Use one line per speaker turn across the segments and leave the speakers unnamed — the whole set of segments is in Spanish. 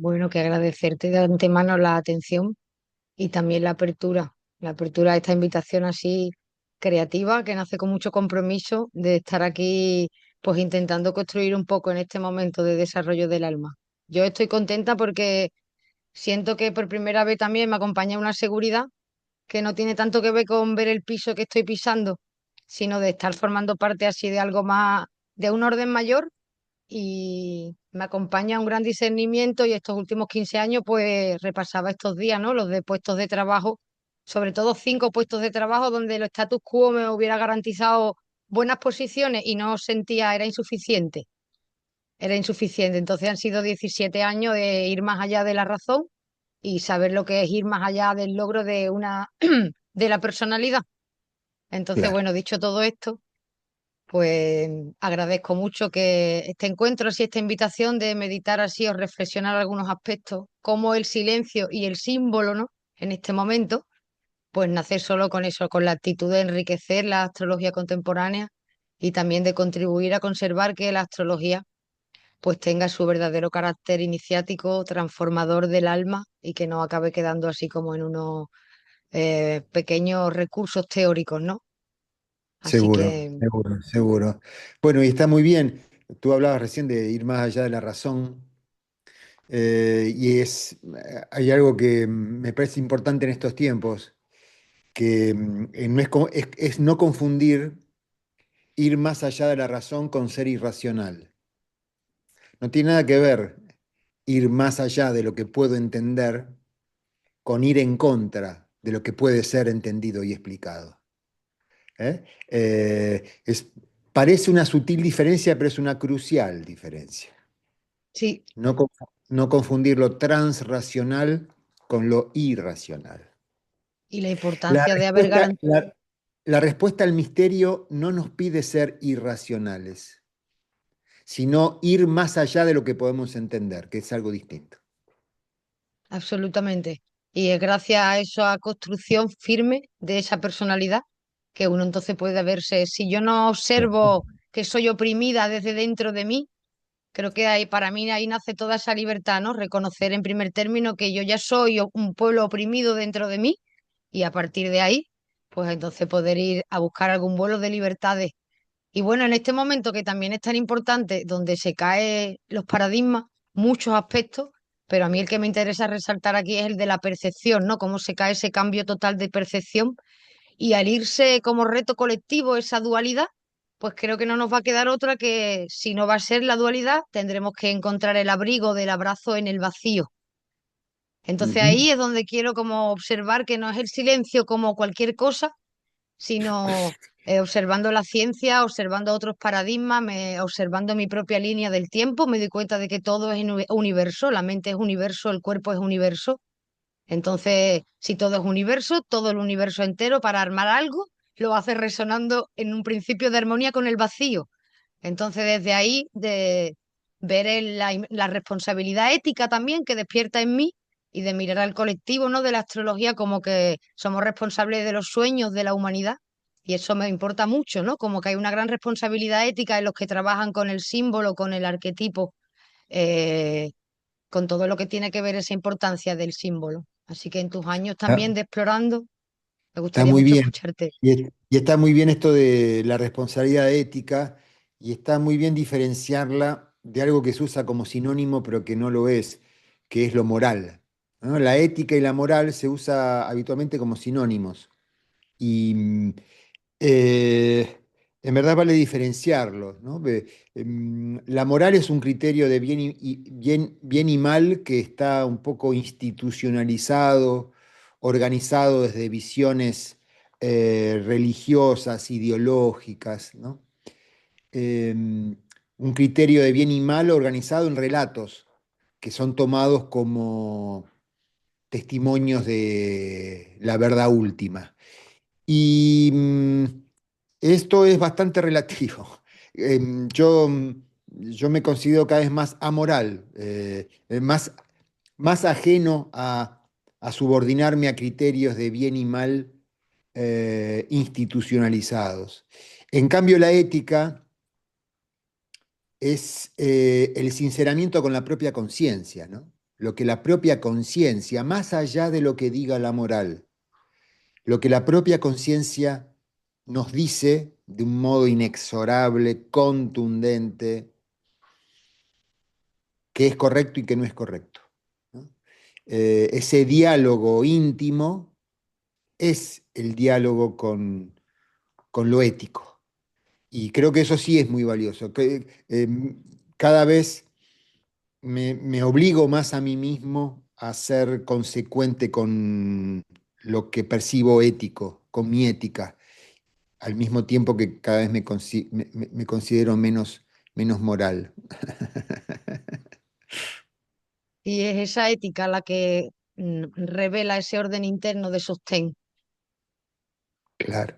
Bueno, que agradecerte de antemano la atención y también la apertura a esta invitación así creativa que nace con mucho compromiso de estar aquí pues intentando construir un poco en este momento de desarrollo del alma. Yo estoy contenta porque siento que por primera vez también me acompaña una seguridad que no tiene tanto que ver con ver el piso que estoy pisando, sino de estar formando parte así de algo más, de un orden mayor y me acompaña un gran discernimiento y estos últimos 15 años pues repasaba estos días, ¿no? Los de puestos de trabajo, sobre todo 5 puestos de trabajo donde el status quo me hubiera garantizado buenas posiciones y no sentía, era insuficiente. Entonces han sido 17 años de ir más allá de la razón y saber lo que es ir más allá del logro de una, de la personalidad. Entonces,
Claro.
bueno, dicho todo esto, pues agradezco mucho que este encuentro, así esta invitación de meditar así o reflexionar algunos aspectos, como el silencio y el símbolo, ¿no? En este momento, pues nacer solo con eso, con la actitud de enriquecer la astrología contemporánea y también de contribuir a conservar que la astrología pues tenga su verdadero carácter iniciático, transformador del alma y que no acabe quedando así como en unos pequeños recursos teóricos, ¿no? Así
Seguro,
que
seguro, seguro. Bueno, y está muy bien. Tú hablabas recién de ir más allá de la razón, hay algo que me parece importante en estos tiempos, que no es no confundir ir más allá de la razón con ser irracional. No tiene nada que ver ir más allá de lo que puedo entender con ir en contra de lo que puede ser entendido y explicado. ¿Eh? Parece una sutil diferencia, pero es una crucial diferencia.
sí,
No confundir lo transracional con lo irracional.
y la
La
importancia de haber
respuesta,
garantizado.
la, la respuesta al misterio no nos pide ser irracionales, sino ir más allá de lo que podemos entender, que es algo distinto.
Absolutamente. Y es gracias a esa construcción firme de esa personalidad que uno entonces puede verse. Si yo no observo que soy oprimida desde dentro de mí, creo que ahí, para mí ahí nace toda esa libertad, ¿no? Reconocer en primer término que yo ya soy un pueblo oprimido dentro de mí y a partir de ahí, pues entonces poder ir a buscar algún vuelo de libertades. Y bueno, en este momento que también es tan importante, donde se caen los paradigmas, muchos aspectos, pero a mí el que me interesa resaltar aquí es el de la percepción, ¿no? Cómo se cae ese cambio total de percepción y al irse como reto colectivo esa dualidad, pues creo que no nos va a quedar otra que, si no va a ser la dualidad, tendremos que encontrar el abrigo del abrazo en el vacío. Entonces
Ujú.
ahí es donde quiero como observar que no es el silencio como cualquier cosa, sino observando la ciencia, observando otros paradigmas, observando mi propia línea del tiempo, me doy cuenta de que todo es universo, la mente es universo, el cuerpo es universo. Entonces, si todo es universo, todo el universo entero para armar algo, lo hace resonando en un principio de armonía con el vacío. Entonces, desde ahí, de ver la responsabilidad ética también que despierta en mí y de mirar al colectivo, ¿no? De la astrología como que somos responsables de los sueños de la humanidad. Y eso me importa mucho, ¿no? Como que hay una gran responsabilidad ética en los que trabajan con el símbolo, con el arquetipo, eh, con todo lo que tiene que ver esa importancia del símbolo. Así que en tus años
Está,
también de explorando, me
está
gustaría
muy
mucho
bien.
escucharte.
Y está muy bien esto de la responsabilidad ética y está muy bien diferenciarla de algo que se usa como sinónimo pero que no lo es, que es lo moral, ¿no? La ética y la moral se usa habitualmente como sinónimos y eh, en verdad vale diferenciarlos, ¿no? La moral es un criterio de bien y mal que está un poco institucionalizado, organizado desde visiones religiosas, ideológicas, ¿no? Un criterio de bien y mal organizado en relatos que son tomados como testimonios de la verdad última. Y esto es bastante relativo. Yo me considero cada vez más amoral, más ajeno a subordinarme a criterios de bien y mal institucionalizados. En cambio, la ética es el sinceramiento con la propia conciencia, ¿no? lo que la propia conciencia, más allá de lo que diga la moral, lo que la propia conciencia nos dice de un modo inexorable, contundente, qué es correcto y qué no es correcto, ¿no? Ese diálogo íntimo es el diálogo con lo ético. Y creo que eso sí es muy valioso. Cada vez me obligo más a mí mismo a ser consecuente con lo que percibo ético, con mi ética, al mismo tiempo que cada vez me considero menos moral.
Y es esa ética la que revela ese orden interno de sostén.
Claro,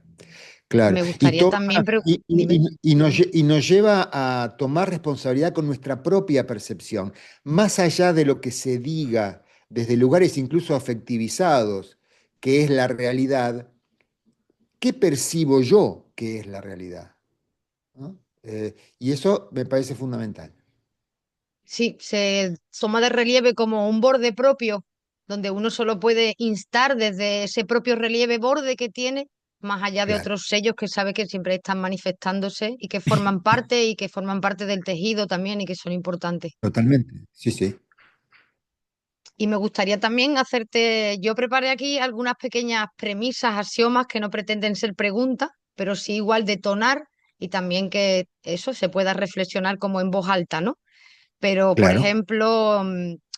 claro.
Me
Y,
gustaría
toma,
también, dime.
y nos lleva a tomar responsabilidad con nuestra propia percepción, más allá de lo que se diga desde lugares incluso afectivizados, que es la realidad. ¿Qué percibo yo que es la realidad? ¿No? Y eso me parece fundamental.
Sí, se toma de relieve como un borde propio, donde uno solo puede instar desde ese propio relieve borde que tiene, más allá de
Claro,
otros sellos que sabe que siempre están manifestándose y que forman parte del tejido también y que son importantes.
totalmente. Sí, sí.
Y me gustaría también hacerte, yo preparé aquí algunas pequeñas premisas, axiomas que no pretenden ser preguntas, pero sí igual detonar y también que eso se pueda reflexionar como en voz alta, ¿no? Pero, por
Claro,
ejemplo,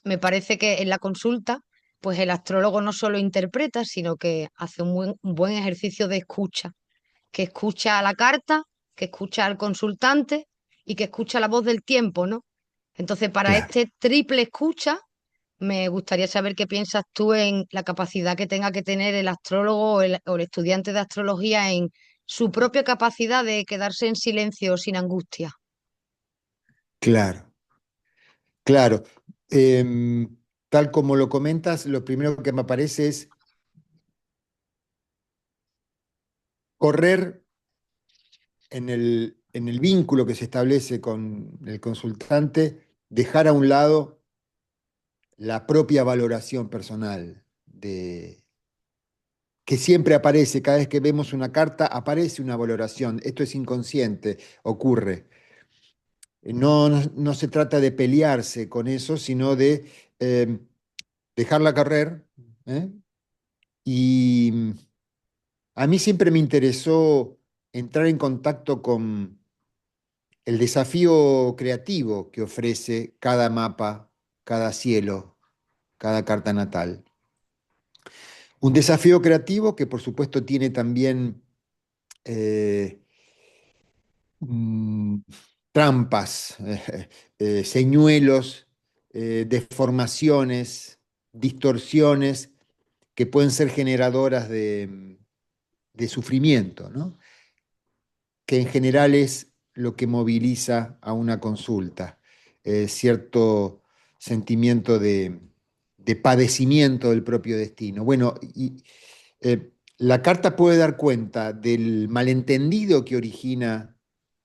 me parece que en la consulta, pues el astrólogo no solo interpreta, sino que hace un buen ejercicio de escucha, que escucha a la carta, que escucha al consultante y que escucha la voz del tiempo, ¿no? Entonces, para
claro.
este triple escucha, me gustaría saber qué piensas tú en la capacidad que tenga que tener el astrólogo o el estudiante de astrología en su propia capacidad de quedarse en silencio sin angustia.
Claro, claro. Tal como lo comentas, lo primero que me aparece es correr en el vínculo que se establece con el consultante, dejar a un lado la propia valoración personal que siempre aparece, cada vez que vemos una carta, aparece una valoración. Esto es inconsciente, ocurre. No se trata de pelearse con eso, sino de eh, dejarla correr. ¿Eh? Y a mí siempre me interesó entrar en contacto con el desafío creativo que ofrece cada mapa, cada cielo, cada carta natal. Un desafío creativo que por supuesto tiene también eh, mm, trampas, señuelos, deformaciones, distorsiones que pueden ser generadoras de sufrimiento, ¿no? Que en general es lo que moviliza a una consulta, cierto sentimiento de padecimiento del propio destino. Bueno, la carta puede dar cuenta del malentendido que origina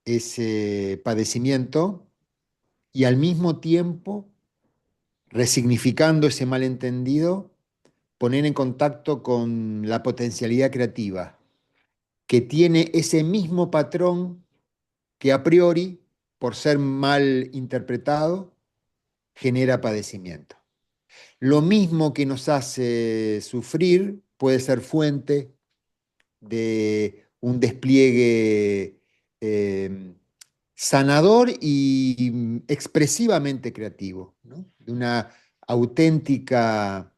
ese padecimiento y al mismo tiempo, resignificando ese malentendido, poner en contacto con la potencialidad creativa, que tiene ese mismo patrón que a priori, por ser mal interpretado, genera padecimiento. Lo mismo que nos hace sufrir puede ser fuente de un despliegue sanador y expresivamente creativo, ¿no? De una auténtica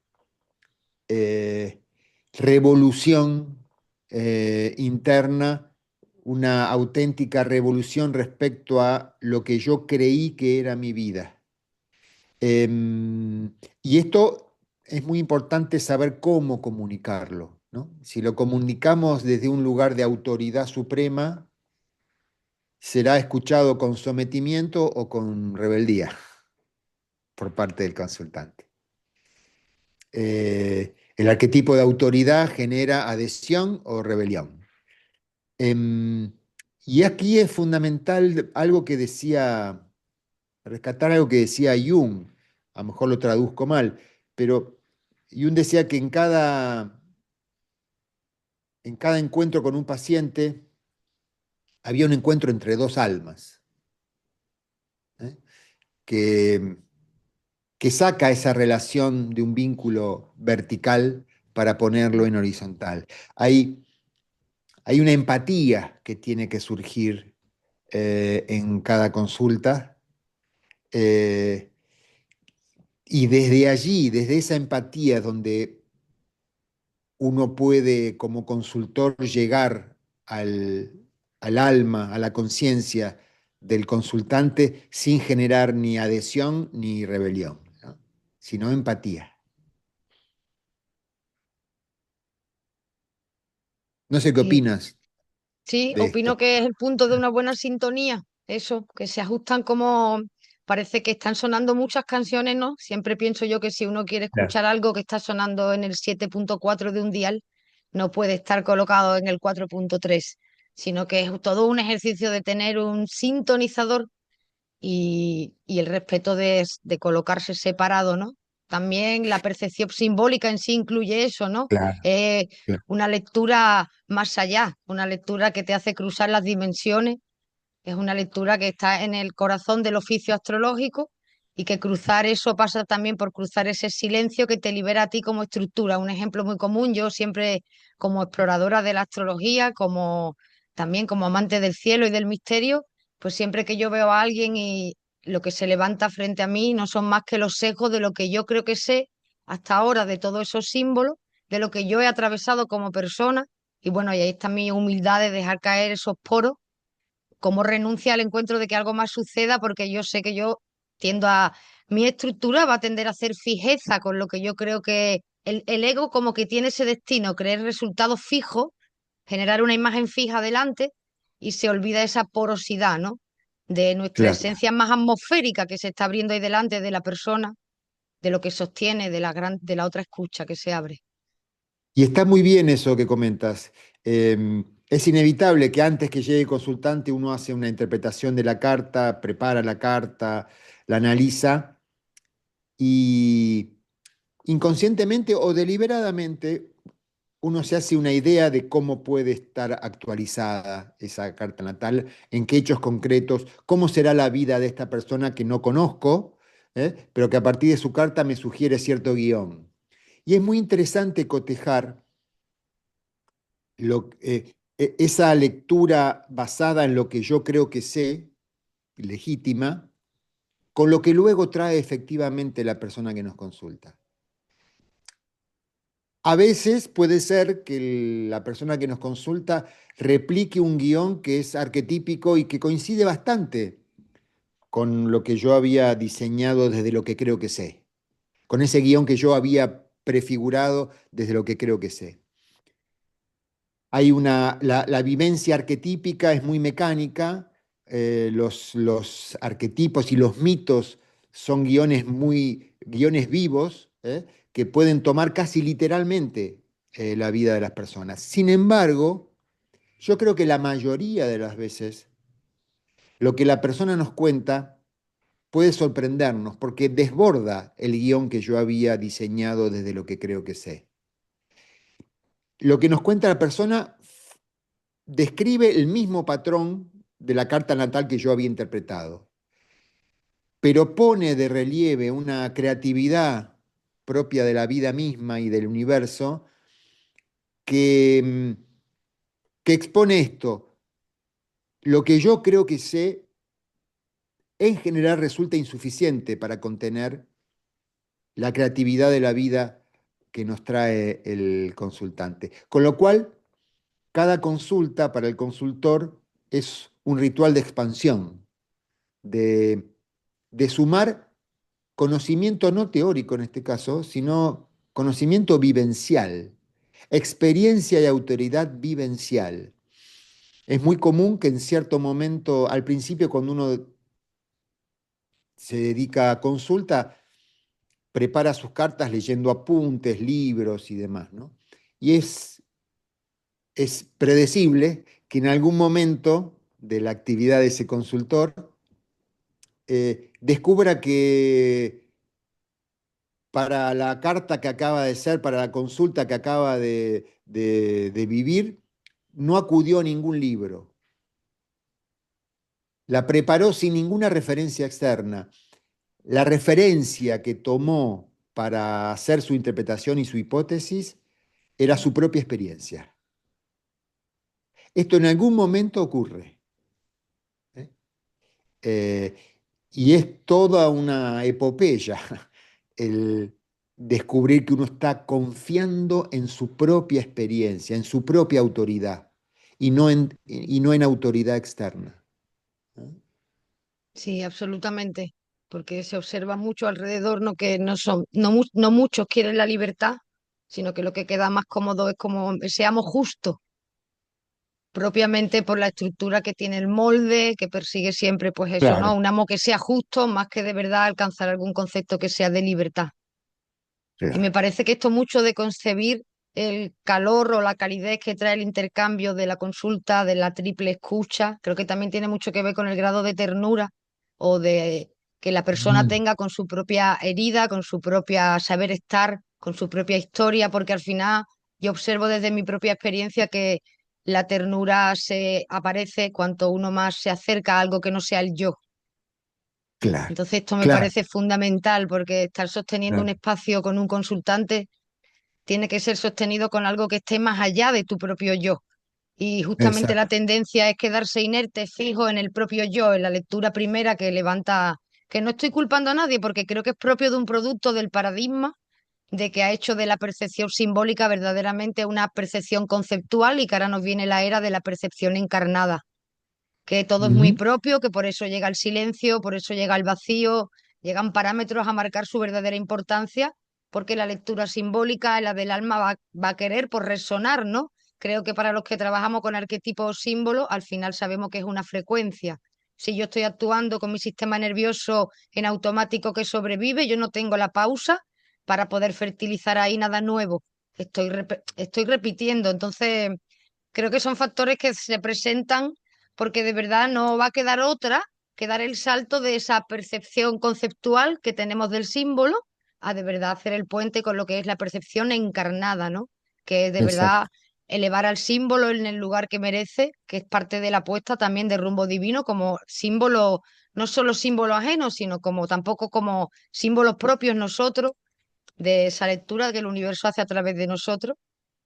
eh, revolución interna, una auténtica revolución respecto a lo que yo creí que era mi vida. Y esto es muy importante saber cómo comunicarlo, ¿no? Si lo comunicamos desde un lugar de autoridad suprema, será escuchado con sometimiento o con rebeldía por parte del consultante. El arquetipo de autoridad genera adhesión o rebelión. Em, y aquí es fundamental algo que decía, rescatar algo que decía Jung. a lo mejor lo traduzco mal, pero Jung decía que en cada encuentro con un paciente había un encuentro entre dos almas, ¿eh? que, que saca esa relación de un vínculo vertical para ponerlo en horizontal. Hay, hay una empatía que tiene que surgir en cada consulta, eh, y desde allí, desde esa empatía donde uno puede como consultor llegar al alma, a la conciencia del consultante sin generar ni adhesión ni rebelión, ¿no? Sino empatía. No sé qué
Sí,
opinas
sí,
de esto.
opino que es el punto de una buena sintonía, eso, que se ajustan como parece que están sonando muchas canciones, ¿no? Siempre pienso yo que si uno quiere
Claro.
escuchar algo que está sonando en el 7.4 de un dial, no puede estar colocado en el 4.3, sino que es todo un ejercicio de tener un sintonizador y el respeto de colocarse separado, ¿no? También la percepción simbólica en sí incluye eso, ¿no?
Claro,
Es
claro,
una lectura más allá, una lectura que te hace cruzar las dimensiones, es una lectura que está en el corazón del oficio astrológico y que cruzar eso pasa también por cruzar ese silencio que te libera a ti como estructura. Un ejemplo muy común, yo siempre como exploradora de la astrología, como también como amante del cielo y del misterio, pues siempre que yo veo a alguien y lo que se levanta frente a mí no son más que los sesgos de lo que yo creo que sé hasta ahora de todos esos símbolos, de lo que yo he atravesado como persona. Y bueno, y ahí está mi humildad de dejar caer esos poros como renuncia al encuentro de que algo más suceda, porque yo sé que yo tiendo a, mi estructura va a tender a hacer fijeza con lo que yo creo que el ego como que tiene ese destino, creer resultados fijos, generar una imagen fija adelante y se olvida esa porosidad, ¿no? De nuestra
claro.
esencia más atmosférica que se está abriendo ahí delante de la persona, de lo que sostiene, de la otra escucha que se abre.
Y está muy bien eso que comentas. Es inevitable que antes que llegue el consultante uno hace una interpretación de la carta, prepara la carta, la analiza y inconscientemente o deliberadamente uno se hace una idea de cómo puede estar actualizada esa carta natal, en qué hechos concretos, cómo será la vida de esta persona que no conozco, pero que a partir de su carta me sugiere cierto guión. Y es muy interesante cotejar esa lectura basada en lo que yo creo que sé, legítima, con lo que luego trae efectivamente la persona que nos consulta. A veces puede ser que la persona que nos consulta replique un guión que es arquetípico y que coincide bastante con lo que yo había diseñado desde lo que creo que sé, con ese guión que yo había prefigurado desde lo que creo que sé. La vivencia arquetípica es muy mecánica, los arquetipos y los mitos son guiones vivos, que pueden tomar casi literalmente la vida de las personas. Sin embargo, yo creo que la mayoría de las veces lo que la persona nos cuenta puede sorprendernos porque desborda el guión que yo había diseñado desde lo que creo que sé. Lo que nos cuenta la persona describe el mismo patrón de la carta natal que yo había interpretado, pero pone de relieve una creatividad propia de la vida misma y del universo que, que expone esto. Lo que yo creo que sé en general resulta insuficiente para contener la creatividad de la vida que nos trae el consultante. Con lo cual, cada consulta para el consultor es un ritual de expansión, de sumar conocimiento no teórico en este caso, sino conocimiento vivencial, experiencia y autoridad vivencial. Es muy común que en cierto momento, al principio, cuando uno se dedica a consulta, prepara sus cartas leyendo apuntes, libros y demás, ¿no? Y es predecible que en algún momento de la actividad de ese consultor descubra que para la carta que acaba de ser, para la consulta que acaba de vivir, no acudió a ningún libro. La preparó sin ninguna referencia externa. La referencia que tomó para hacer su interpretación y su hipótesis era su propia experiencia. Esto en algún momento ocurre. ¿Eh? Eh, y es toda una epopeya el descubrir que uno está confiando en su propia experiencia, en su propia autoridad, y no en autoridad externa. ¿No?
Sí, absolutamente, porque se observa mucho alrededor, no que no son, no, no muchos quieren la libertad, sino que lo que queda más cómodo es como seamos justos, propiamente por la estructura que tiene el molde, que persigue siempre, pues eso, ¿no?
Claro,
Un amo que sea justo, más que de verdad alcanzar algún concepto que sea de libertad. Y me
claro.
parece que esto mucho de concebir el calor o la calidez que trae el intercambio de la consulta, de la triple escucha, creo que también tiene mucho que ver con el grado de ternura o de que la persona
Mm,
tenga con su propia herida, con su propia saber estar, con su propia historia, porque al final yo observo desde mi propia experiencia que la ternura se aparece cuanto uno más se acerca a algo que no sea el yo.
claro,
Entonces esto me
claro,
parece fundamental porque estar sosteniendo un
claro.
espacio con un consultante tiene que ser sostenido con algo que esté más allá de tu propio yo. Y justamente la
Exacto.
tendencia es quedarse inerte, fijo en el propio yo, en la lectura primera que levanta, que no estoy culpando a nadie porque creo que es propio de un producto del paradigma de que ha hecho de la percepción simbólica verdaderamente una percepción conceptual y que ahora nos viene la era de la percepción encarnada, que todo es muy
Ujú.
propio, que por eso llega el silencio, por eso llega el vacío, llegan parámetros a marcar su verdadera importancia, porque la lectura simbólica, la del alma, va a querer por resonar, ¿no? Creo que para los que trabajamos con arquetipos o símbolos, al final sabemos que es una frecuencia. Si yo estoy actuando con mi sistema nervioso en automático que sobrevive, yo no tengo la pausa para poder fertilizar ahí nada nuevo. Estoy repitiendo, entonces creo que son factores que se presentan porque de verdad no va a quedar otra que dar el salto de esa percepción conceptual que tenemos del símbolo a de verdad hacer el puente con lo que es la percepción encarnada, ¿no? Que es de verdad
Exacto.
elevar al símbolo en el lugar que merece, que es parte de la apuesta también de Rumbo Divino como símbolo, no solo símbolo ajeno, sino como tampoco como símbolos propios nosotros, de esa lectura que el universo hace a través de nosotros.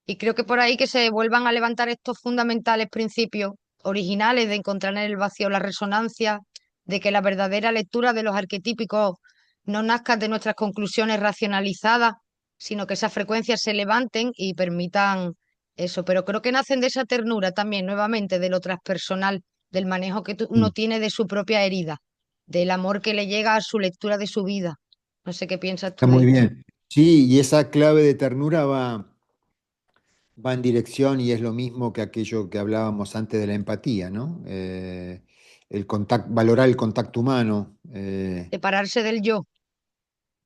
Y creo que por ahí que se vuelvan a levantar estos fundamentales principios originales de encontrar en el vacío la resonancia, de que la verdadera lectura de los arquetípicos no nazca de nuestras conclusiones racionalizadas, sino que esas frecuencias se levanten y permitan eso. Pero creo que nacen de esa ternura también, nuevamente, de lo transpersonal, del manejo que uno
Mm.
tiene de su propia herida, del amor que le llega a su lectura de su vida. No sé qué piensas
Está
tú de
muy
esto.
bien. Sí, y esa clave de ternura va en dirección y es lo mismo que aquello que hablábamos antes de la empatía, ¿no? Valorar el contacto humano.
Separarse del yo.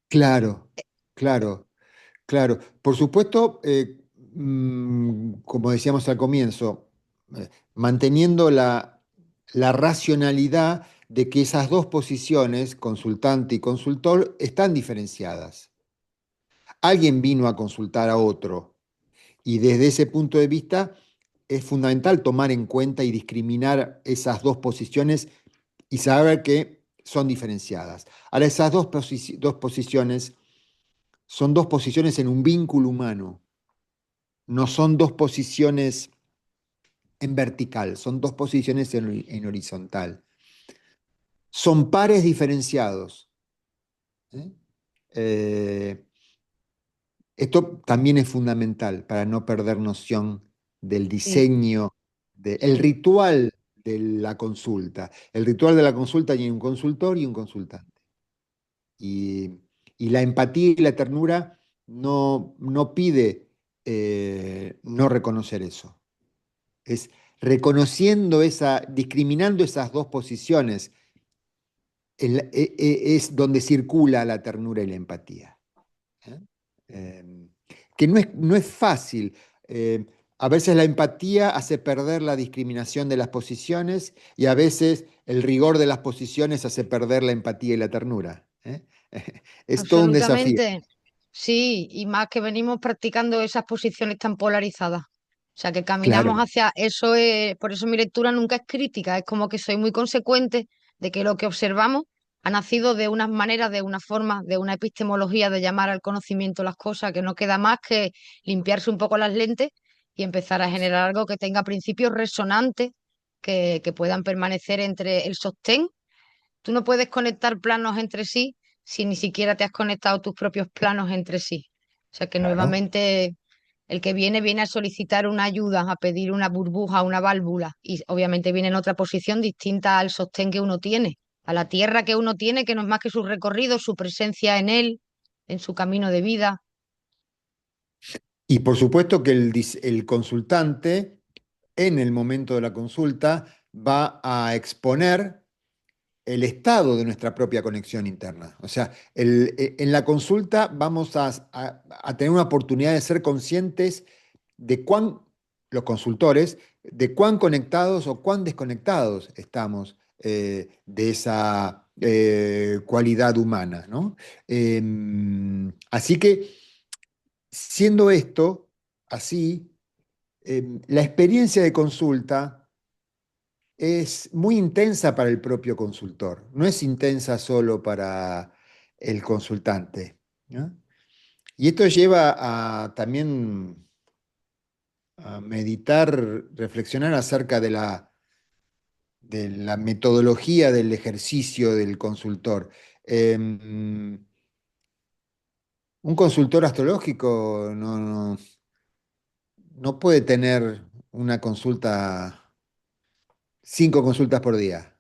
Claro, claro, claro. Por supuesto, como decíamos al comienzo, manteniendo la racionalidad de que esas dos posiciones, consultante y consultor, están diferenciadas. Alguien vino a consultar a otro y desde ese punto de vista es fundamental tomar en cuenta y discriminar esas dos posiciones y saber que son diferenciadas. Ahora, esas dos posiciones son dos posiciones en un vínculo humano, no son dos posiciones en vertical, son dos posiciones en horizontal. Son pares diferenciados. ¿Eh? Eh, Esto también es fundamental para no perder noción del
Sí,
diseño, el
sí.
ritual de la consulta. El ritual de la consulta tiene un consultor y un consultante. Y, y la empatía y la ternura no pide no reconocer eso. Es reconociendo discriminando esas dos posiciones, es donde circula la ternura y la empatía. ¿Eh? Eh, que no es fácil. Eh, a veces la empatía hace perder la discriminación de las posiciones y a veces el rigor de las posiciones hace perder la empatía y la ternura. ¿Eh? Es todo un desafío.
Absolutamente. Sí, y más que venimos practicando esas posiciones tan polarizadas. O sea, que caminamos
Claro.
hacia eso, por eso mi lectura nunca es crítica, es como que soy muy consecuente de que lo que observamos ha nacido de unas maneras, de una forma, de una epistemología de llamar al conocimiento las cosas, que no queda más que limpiarse un poco las lentes y empezar a generar algo que tenga principios resonantes, que puedan permanecer entre el sostén. Tú no puedes conectar planos entre sí si ni siquiera te has conectado tus propios planos entre sí. O sea que
Claro.
nuevamente el que viene a solicitar una ayuda, a pedir una burbuja, una válvula, y obviamente viene en otra posición distinta al sostén que uno tiene, a la tierra que uno tiene, que no es más que su recorrido, su presencia en él, en su camino de vida.
Y por supuesto que el consultante en el momento de la consulta va a exponer el estado de nuestra propia conexión interna. O sea, en la consulta vamos a tener una oportunidad de ser conscientes de los consultores, de cuán conectados o cuán desconectados estamos de esa cualidad humana, ¿no? Así que, siendo esto así, la experiencia de consulta es muy intensa para el propio consultor, no es intensa solo para el consultante, ¿no? Y esto lleva a también a meditar, reflexionar acerca de la metodología del ejercicio del consultor. Un consultor astrológico no puede tener una consulta, 5 consultas por día.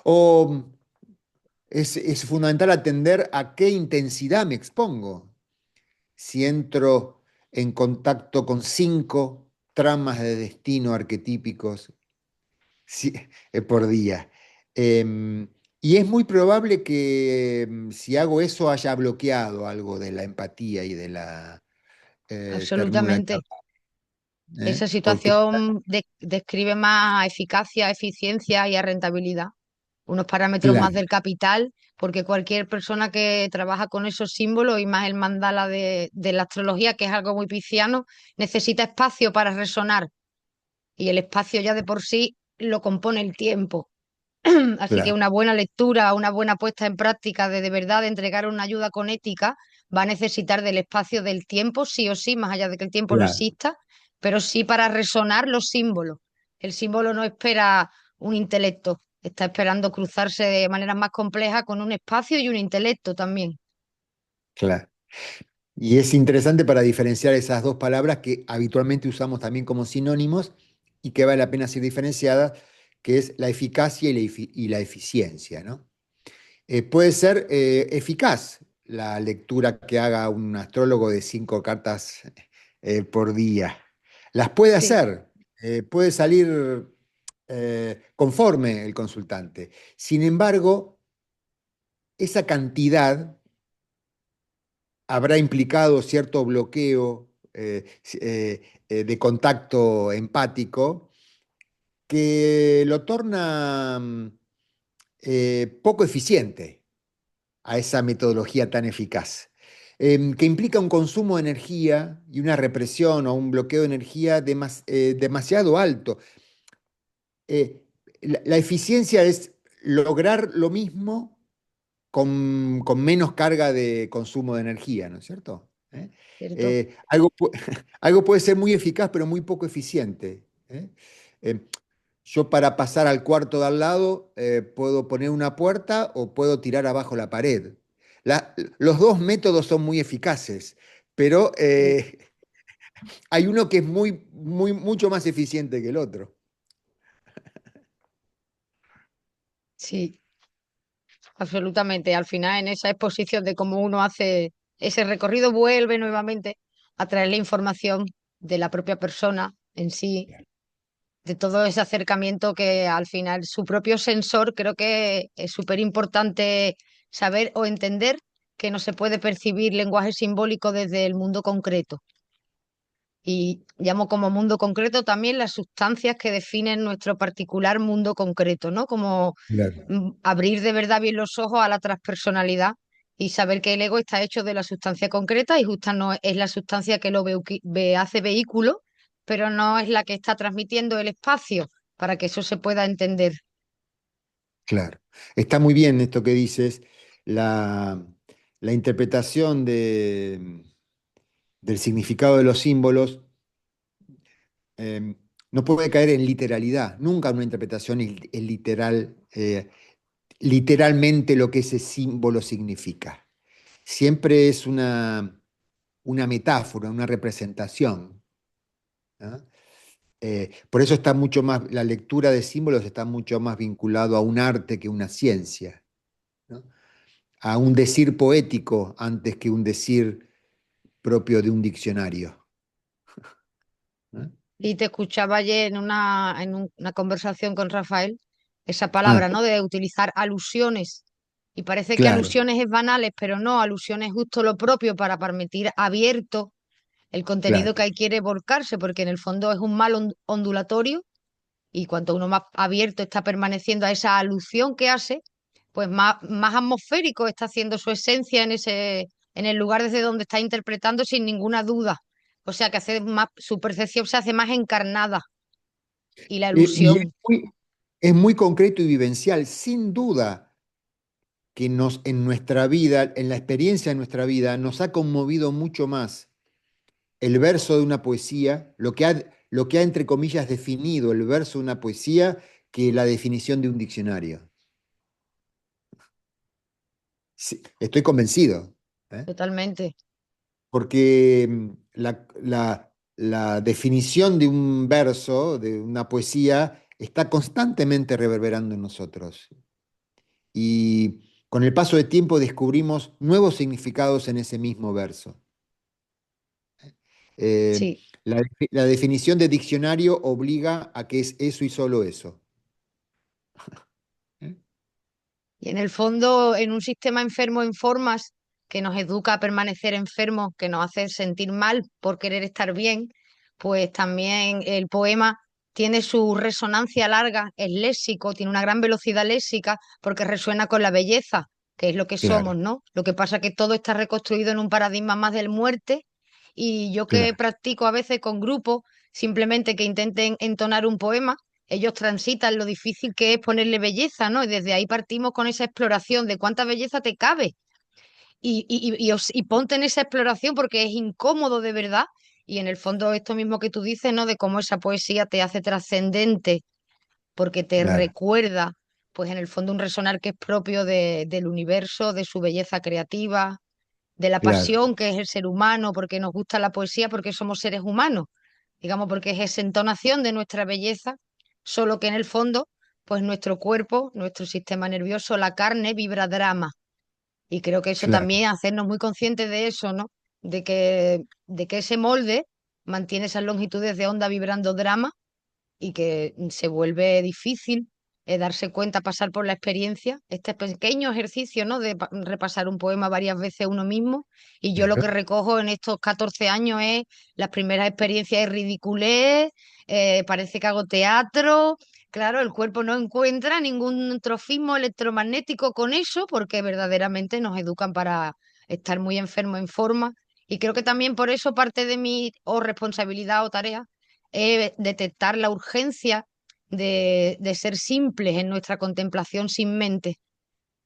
O es fundamental atender a qué intensidad me expongo. Si entro en contacto con 5 tramas de destino arquetípicos por día. Em, y es muy probable que si hago eso haya bloqueado algo de la empatía y de la ternura,
Absolutamente.
¿eh?
Esa
Porque,
situación describe más a eficacia, a eficiencia y a rentabilidad, unos parámetros más
claro,
del capital, porque cualquier persona que trabaja con esos símbolos y más el mandala de la astrología, que es algo muy pisciano, necesita espacio para resonar y el espacio ya de por sí lo compone el tiempo. Así que
claro,
una buena lectura, una buena puesta en práctica de verdad de entregar una ayuda con ética va a necesitar del espacio del tiempo, sí o sí, más allá de que el tiempo no
claro,
exista, pero sí para resonar los símbolos. El símbolo no espera un intelecto, está esperando cruzarse de manera más compleja con un espacio y un intelecto también.
claro. Y es interesante para diferenciar esas dos palabras que habitualmente usamos también como sinónimos y que vale la pena ser diferenciadas, que es la eficacia y la eficiencia, ¿no? Puede ser eficaz la lectura que haga un astrólogo de 5 cartas por día. Las puede
Sí,
hacer, puede salir conforme el consultante. Sin embargo, esa cantidad habrá implicado cierto bloqueo de contacto empático que lo torna poco eficiente a esa metodología tan eficaz, que implica un consumo de energía y una represión o un bloqueo de energía demasiado alto. La eficiencia es lograr lo mismo con menos carga de consumo de energía, ¿no es cierto?
cierto.
Algo puede ser muy eficaz, pero muy poco eficiente. Eh, yo para pasar al cuarto de al lado puedo poner una puerta o puedo tirar abajo la pared. Los dos métodos son muy eficaces, pero
Sí,
hay uno que es mucho más eficiente que el otro.
sí, absolutamente. Al final, en esa exposición de cómo uno hace ese recorrido, vuelve nuevamente a traer la información de la propia persona en sí, de todo ese acercamiento que al final su propio sensor, creo que es súper importante saber o entender que no se puede percibir lenguaje simbólico desde el mundo concreto. Y llamo como mundo concreto también las sustancias que definen nuestro particular mundo concreto, ¿no? Como
Claro.
abrir de verdad bien los ojos a la transpersonalidad y saber que el ego está hecho de la sustancia concreta y justa no es la sustancia que lo hace vehículo, pero no es la que está transmitiendo el espacio para que eso se pueda entender.
Claro. Está muy bien esto que dices, la, la interpretación del significado de los símbolos no puede caer en literalidad. Nunca una interpretación es literal, literalmente lo que ese símbolo significa. Siempre es una metáfora, una representación. ¿Ah? Por eso está mucho más, la lectura de símbolos está mucho más vinculado a un arte que una ciencia, ¿no? A un decir poético antes que un decir propio de un diccionario, ¿no?
Y te escuchaba ayer una conversación con Rafael, esa
Ah,
palabra, ¿no? De utilizar alusiones. Y parece que
claro,
alusiones es banales, pero no, alusiones es justo lo propio para permitir abierto el contenido
claro.
que ahí quiere volcarse, porque en el fondo es un mal ondulatorio y cuanto uno más abierto está permaneciendo a esa alusión que hace, pues más atmosférico está haciendo su esencia en el lugar desde donde está interpretando sin ninguna duda. O sea que hace más, su percepción se hace más encarnada y la
Y
ilusión,
es muy concreto y vivencial, sin duda que en nuestra vida, en la experiencia de nuestra vida, nos ha conmovido mucho más el verso de una poesía, lo que ha entre comillas definido el verso de una poesía, que la definición de un diccionario. Sí, estoy convencido, ¿eh?
totalmente.
Porque la definición de un verso, de una poesía, está constantemente reverberando en nosotros. Y con el paso del tiempo descubrimos nuevos significados en ese mismo verso. Eh,
Sí.
la definición de diccionario obliga a que es eso y solo eso. ¿Eh?
Y en el fondo, en un sistema enfermo en formas que nos educa a permanecer enfermos, que nos hace sentir mal por querer estar bien, pues también el poema tiene su resonancia larga, es léxico, tiene una gran velocidad léxica porque resuena con la belleza, que es lo que somos,
Claro,
¿no? Lo que pasa es que todo está reconstruido en un paradigma más del muerte y yo que
claro,
practico a veces con grupos, simplemente que intenten entonar un poema, ellos transitan lo difícil que es ponerle belleza, ¿no? Y desde ahí partimos con esa exploración de cuánta belleza te cabe. Y ponte en esa exploración porque es incómodo de verdad. Y en el fondo esto mismo que tú dices, ¿no? De cómo esa poesía te hace trascendente porque te
claro,
recuerda, pues en el fondo un resonar que es propio del universo, de su belleza creativa, de la
claro,
pasión que es el ser humano, porque nos gusta la poesía, porque somos seres humanos, digamos, porque es esa entonación de nuestra belleza, solo que en el fondo, pues nuestro cuerpo, nuestro sistema nervioso, la carne vibra drama. Y creo que eso
claro,
también, hacernos muy conscientes de eso, ¿no? De que ese molde mantiene esas longitudes de onda vibrando drama y que se vuelve difícil darse cuenta, pasar por la experiencia, este pequeño ejercicio, ¿no? De repasar un poema varias veces uno mismo. Y yo lo que
claro.
recojo en estos 14 años es las primeras experiencias de ridiculez, parece que hago teatro. Claro, el cuerpo no encuentra ningún trofismo electromagnético con eso, porque verdaderamente nos educan para estar muy enfermos en forma. Y creo que también por eso parte de mi o responsabilidad o tarea detectar la urgencia de ser simples en nuestra contemplación sin mente,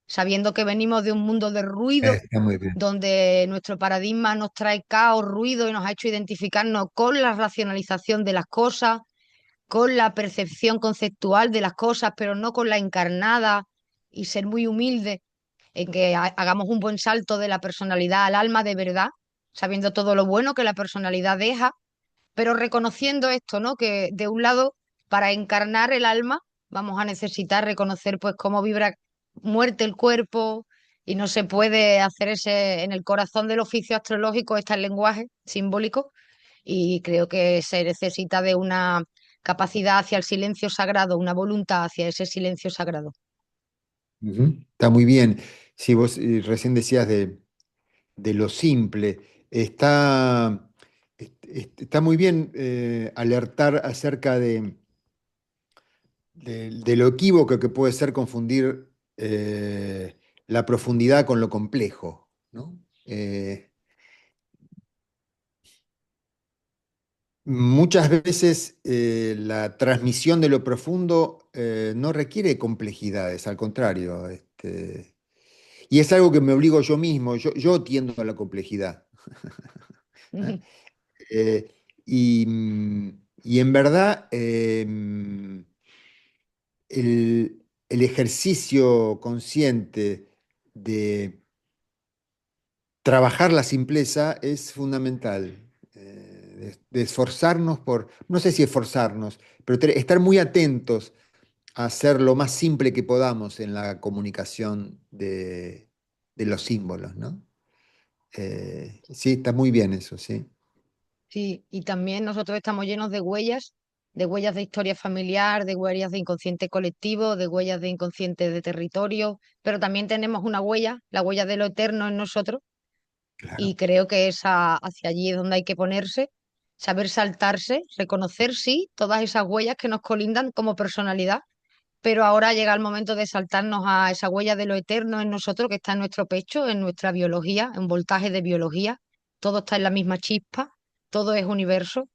sabiendo que venimos de un mundo de ruido,
Está muy bien.
donde nuestro paradigma nos trae caos, ruido y nos ha hecho identificarnos con la racionalización de las cosas, con la percepción conceptual de las cosas, pero no con la encarnada y ser muy humilde en que hagamos un buen salto de la personalidad al alma de verdad, sabiendo todo lo bueno que la personalidad deja pero reconociendo esto, ¿no? Que de un lado, para encarnar el alma, vamos a necesitar reconocer pues cómo vibra muerte el cuerpo y no se puede hacer ese, en el corazón del oficio astrológico está el lenguaje simbólico y creo que se necesita de una capacidad hacia el silencio sagrado, una voluntad hacia ese silencio sagrado.
Ujú. Está muy bien. Si vos recién decías de lo simple, está muy bien alertar acerca de lo equívoco que puede ser confundir la profundidad con lo complejo, ¿no? Muchas veces la transmisión de lo profundo no requiere complejidades, al contrario. Y es algo que me obligo yo mismo, yo tiendo a la complejidad. ¿Eh? Eh, y en verdad, el ejercicio consciente de trabajar la simpleza es fundamental. De esforzarnos por, no sé si esforzarnos, pero estar muy atentos a hacer lo más simple que podamos en la comunicación de los símbolos, ¿no? Sí, está muy bien eso, sí.
Sí, y también nosotros estamos llenos de huellas de historia familiar, de huellas de inconsciente colectivo, de huellas de inconsciente de territorio, pero también tenemos una huella, la huella de lo eterno en nosotros,
Claro.
y creo que hacia allí es donde hay que ponerse, saber saltarse, reconocer, sí, todas esas huellas que nos colindan como personalidad, pero ahora llega el momento de saltarnos a esa huella de lo eterno en nosotros, que está en nuestro pecho, en nuestra biología, en voltaje de biología, todo está en la misma chispa, todo es universo.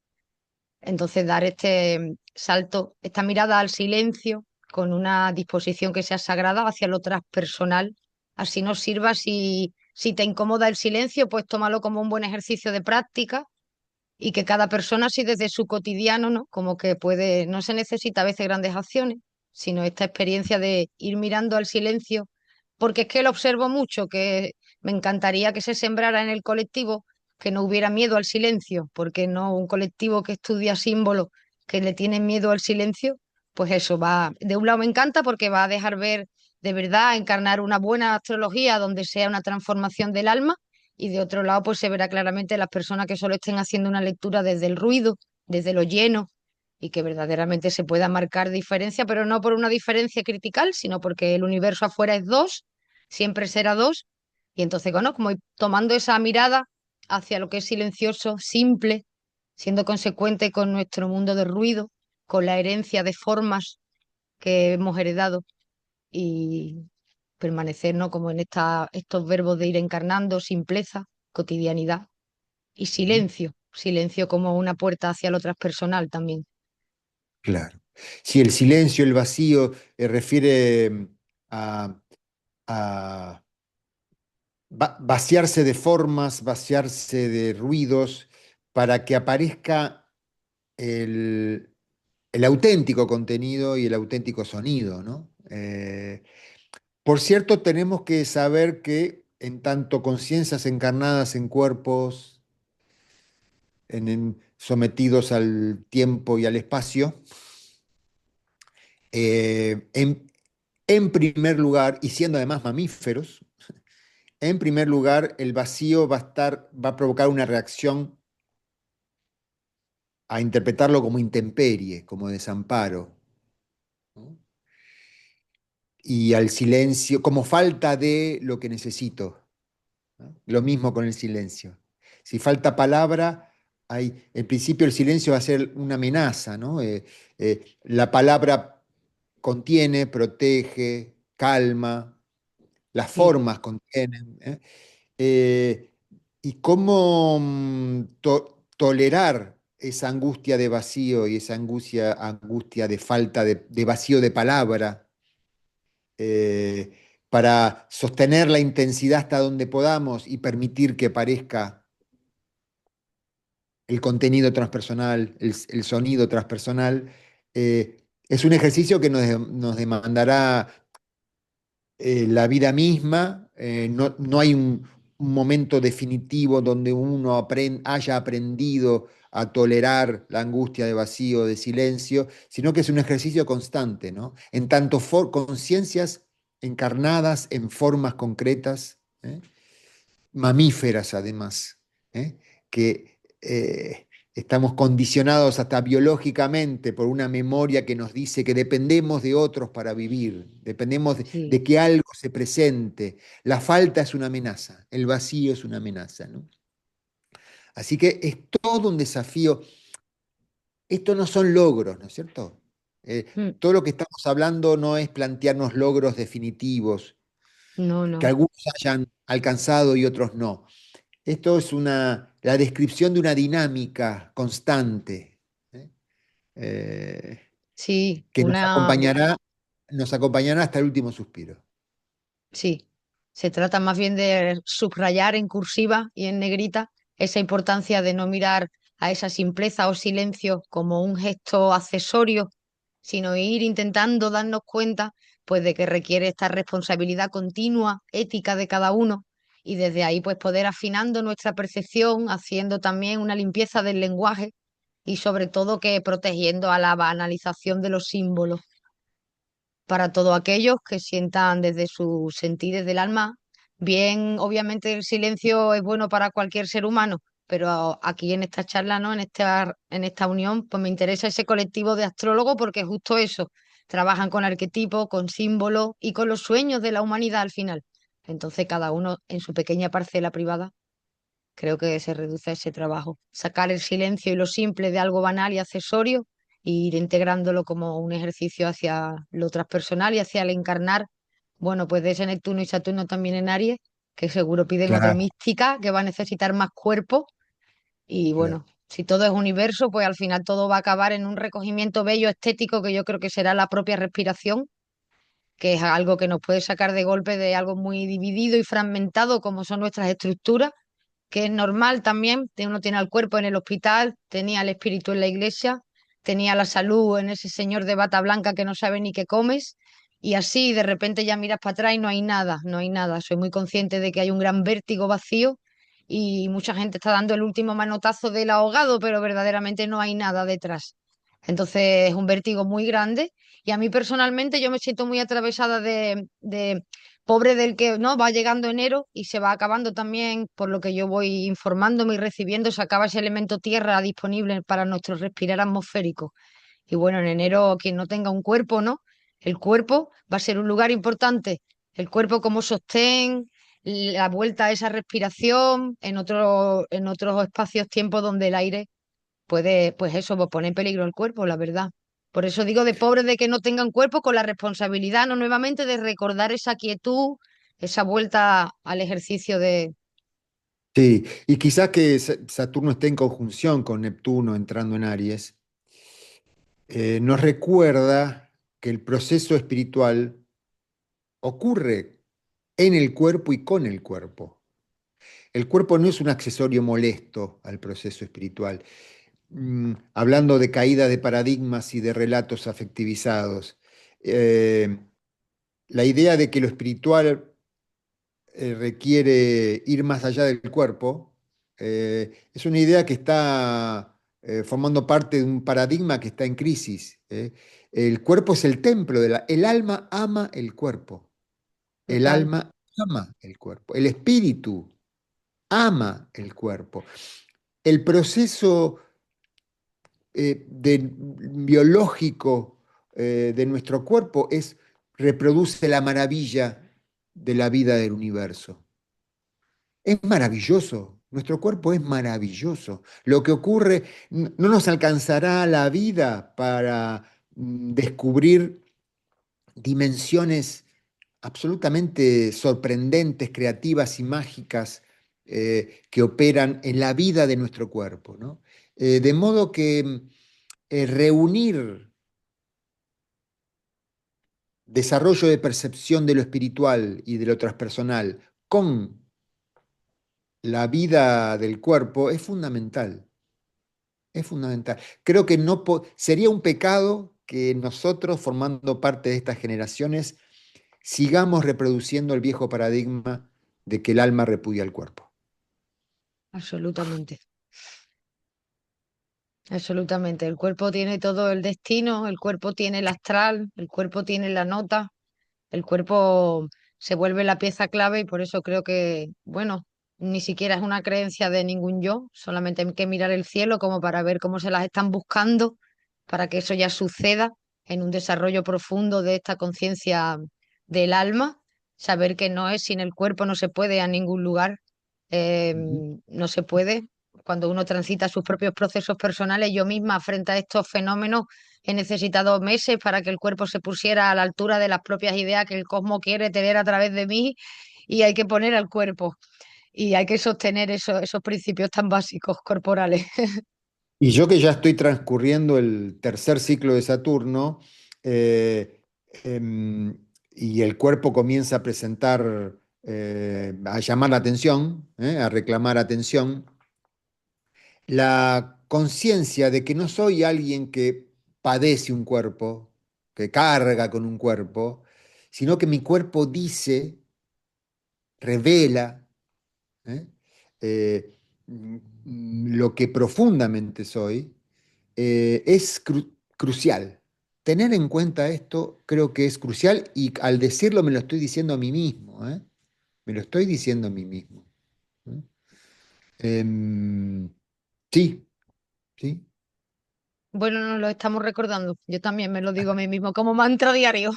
Entonces, dar este salto, esta mirada al silencio con una disposición que sea sagrada hacia lo transpersonal, así nos sirva. Si te incomoda el silencio, pues tómalo como un buen ejercicio de práctica y que cada persona, así desde su cotidiano, ¿no? Como que puede, no se necesita a veces grandes acciones, sino esta experiencia de ir mirando al silencio, porque es que lo observo mucho, que me encantaría que se sembrara en el colectivo, que no hubiera miedo al silencio, porque no un colectivo que estudia símbolos, que le tienen miedo al silencio, pues eso va, de un lado me encanta porque va a dejar ver de verdad, encarnar una buena astrología donde sea una transformación del alma y de otro lado, pues se verá claramente las personas que solo estén haciendo una lectura desde el ruido, desde lo lleno, y que verdaderamente se pueda marcar diferencia, pero no por una diferencia critical, sino porque el universo afuera es dos, siempre será dos. Y entonces, bueno, como ir tomando esa mirada hacia lo que es silencioso, simple, siendo consecuente con nuestro mundo de ruido, con la herencia de formas que hemos heredado y permanecer, ¿no? Como en estos verbos de ir encarnando, simpleza, cotidianidad y
Ujú.
silencio, silencio como una puerta hacia lo transpersonal también.
Claro. Si el silencio, el vacío, refiere a, a vaciarse de formas, vaciarse de ruidos, para que aparezca el, el auténtico contenido y el auténtico sonido, ¿no? Por cierto, tenemos que saber que en tanto conciencias encarnadas en cuerpos sometidos al tiempo y al espacio, eh, en, en primer lugar, y siendo además mamíferos, en primer lugar, el vacío va a provocar una reacción a interpretarlo como intemperie, como desamparo, ¿no? Y al silencio, como falta de lo que necesito, ¿no? Lo mismo con el silencio. Si falta palabra, en principio el silencio va a ser una amenaza, ¿no? La palabra contiene, protege, calma, las
Sí,
formas contienen, ¿eh? Eh, y cómo tolerar esa angustia de vacío y esa angustia de falta de vacío de palabra, eh, para sostener la intensidad hasta donde podamos y permitir que aparezca el contenido transpersonal, el sonido transpersonal. Es un ejercicio que nos demandará la vida misma. No hay un momento definitivo donde uno haya aprendido a tolerar la angustia de vacío, de silencio, sino que es un ejercicio constante, ¿no? En tanto conciencias encarnadas en formas concretas, ¿eh? Mamíferas además, ¿eh? Que estamos condicionados hasta biológicamente por una memoria que nos dice que dependemos de otros para vivir, dependemos
sí.
de que algo se presente. La falta es una amenaza, el vacío es una amenaza, ¿no? Así que es todo un desafío. Esto no son logros, ¿no es cierto?
Mm,
Todo lo que estamos hablando no es plantearnos logros definitivos,
No,
que
no.
algunos hayan alcanzado y otros no. Esto es la descripción de una dinámica constante, ¿eh? Eh,
Sí,
que nos acompañará hasta el último suspiro.
sí. Se trata más bien de subrayar en cursiva y en negrita esa importancia de no mirar a esa simpleza o silencio como un gesto accesorio, sino ir intentando darnos cuenta, pues, de que requiere esta responsabilidad continua, ética de cada uno, y desde ahí, pues, poder afinando nuestra percepción, haciendo también una limpieza del lenguaje y sobre todo que protegiendo a la banalización de los símbolos para todos aquellos que sientan desde su sentir, desde el alma. Bien, obviamente el silencio es bueno para cualquier ser humano, pero aquí en esta charla, ¿no? En esta unión, pues me interesa ese colectivo de astrólogos porque justo eso, trabajan con arquetipos, con símbolos y con los sueños de la humanidad al final. Entonces, cada uno en su pequeña parcela privada, creo que se reduce a ese trabajo. Sacar el silencio y lo simple de algo banal y accesorio e ir integrándolo como un ejercicio hacia lo transpersonal y hacia el encarnar, bueno, pues de ese Neptuno y Saturno también en Aries, que seguro piden otra
Claro,
mística, que va a necesitar más cuerpo. Y
claro.
bueno, si todo es universo, pues al final todo va a acabar en un recogimiento bello, estético, que yo creo que será la propia respiración, que es algo que nos puede sacar de golpe de algo muy dividido y fragmentado como son nuestras estructuras, que es normal también. Uno tiene al cuerpo en el hospital, tenía el espíritu en la iglesia, tenía la salud en ese señor de bata blanca que no sabe ni qué comes, y así de repente ya miras para atrás y no hay nada, no hay nada. Soy muy consciente de que hay un gran vértigo vacío y mucha gente está dando el último manotazo del ahogado, pero verdaderamente no hay nada detrás. Entonces es un vértigo muy grande y a mí personalmente yo me siento muy atravesada de pobre del que no va llegando enero y se va acabando también, por lo que yo voy informándome y recibiendo, se acaba ese elemento tierra disponible para nuestro respirar atmosférico. Y bueno, en enero quien no tenga un cuerpo, ¿no? El cuerpo va a ser un lugar importante. El cuerpo como sostén, la vuelta a esa respiración en otros espacios, tiempos donde el aire puede, pues eso, pues poner en peligro el cuerpo, la verdad. Por eso digo de pobres de que no tengan cuerpo, con la responsabilidad, no nuevamente, de recordar esa quietud, esa vuelta al ejercicio de...
Sí, y quizás que Saturno esté en conjunción con Neptuno entrando en Aries, nos recuerda que el proceso espiritual ocurre en el cuerpo y con el cuerpo. El cuerpo no es un accesorio molesto al proceso espiritual. Hablando de caída de paradigmas y de relatos afectivizados, eh, la idea de que lo espiritual requiere ir más allá del cuerpo, es una idea que está formando parte de un paradigma que está en crisis. El cuerpo es el templo el alma ama el cuerpo, el
Total,
alma ama el cuerpo, el espíritu ama el cuerpo. El proceso biológico de nuestro cuerpo reproduce la maravilla de la vida del universo. Es maravilloso, nuestro cuerpo es maravilloso. Lo que ocurre, no nos alcanzará la vida para descubrir dimensiones absolutamente sorprendentes, creativas y mágicas que operan en la vida de nuestro cuerpo, ¿no? De modo que reunir desarrollo de percepción de lo espiritual y de lo transpersonal con la vida del cuerpo es fundamental. Es fundamental. Creo que sería un pecado que nosotros, formando parte de estas generaciones, sigamos reproduciendo el viejo paradigma de que el alma repudia al cuerpo.
absolutamente. Absolutamente. El cuerpo tiene todo el destino, el cuerpo tiene el astral, el cuerpo tiene la nota, el cuerpo se vuelve la pieza clave y por eso creo que, bueno, ni siquiera es una creencia de ningún yo, solamente hay que mirar el cielo como para ver cómo se las están buscando para que eso ya suceda en un desarrollo profundo de esta conciencia del alma, saber que no es sin el cuerpo, no se puede a ningún lugar,
Ujú.
no se puede. Cuando uno transita sus propios procesos personales, yo misma frente a estos fenómenos he necesitado meses para que el cuerpo se pusiera a la altura de las propias ideas que el cosmos quiere tener a través de mí y hay que poner al cuerpo y hay que sostener esos principios tan básicos corporales.
Y yo que ya estoy transcurriendo el tercer ciclo de Saturno, eh, em, y el cuerpo comienza a presentar, a llamar la atención, a reclamar atención, la conciencia de que no soy alguien que padece un cuerpo, que carga con un cuerpo, sino que mi cuerpo dice, revela, ¿eh? Lo que profundamente soy, es crucial. Tener en cuenta esto creo que es crucial y al decirlo me lo estoy diciendo a mí mismo, ¿eh? Me lo estoy diciendo a mí mismo. ¿Eh? Em, sí, sí,
Bueno, nos lo estamos recordando. Yo también me lo digo a mí mismo como mantra diario.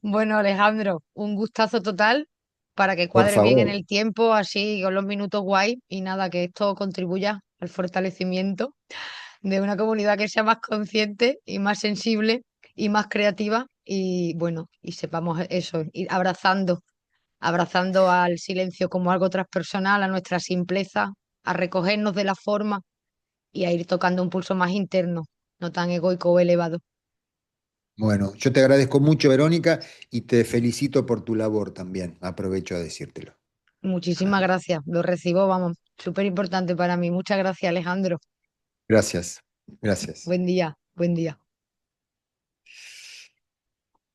Bueno, Alejandro, un gustazo total para que
por
cuadre bien en
favor.
el tiempo, así con los minutos guay y nada, que esto contribuya al fortalecimiento de una comunidad que sea más consciente y más sensible y más creativa y bueno, y sepamos eso, ir abrazando al silencio como algo transpersonal, a nuestra simpleza, a recogernos de la forma y a ir tocando un pulso más interno, no tan egoico o elevado.
Bueno, yo te agradezco mucho, Verónica, y te felicito por tu labor también. Aprovecho a decírtelo.
Muchísimas gracias, lo recibo, vamos, súper importante para mí. Muchas gracias, Alejandro.
Gracias, gracias.
Buen día, buen día.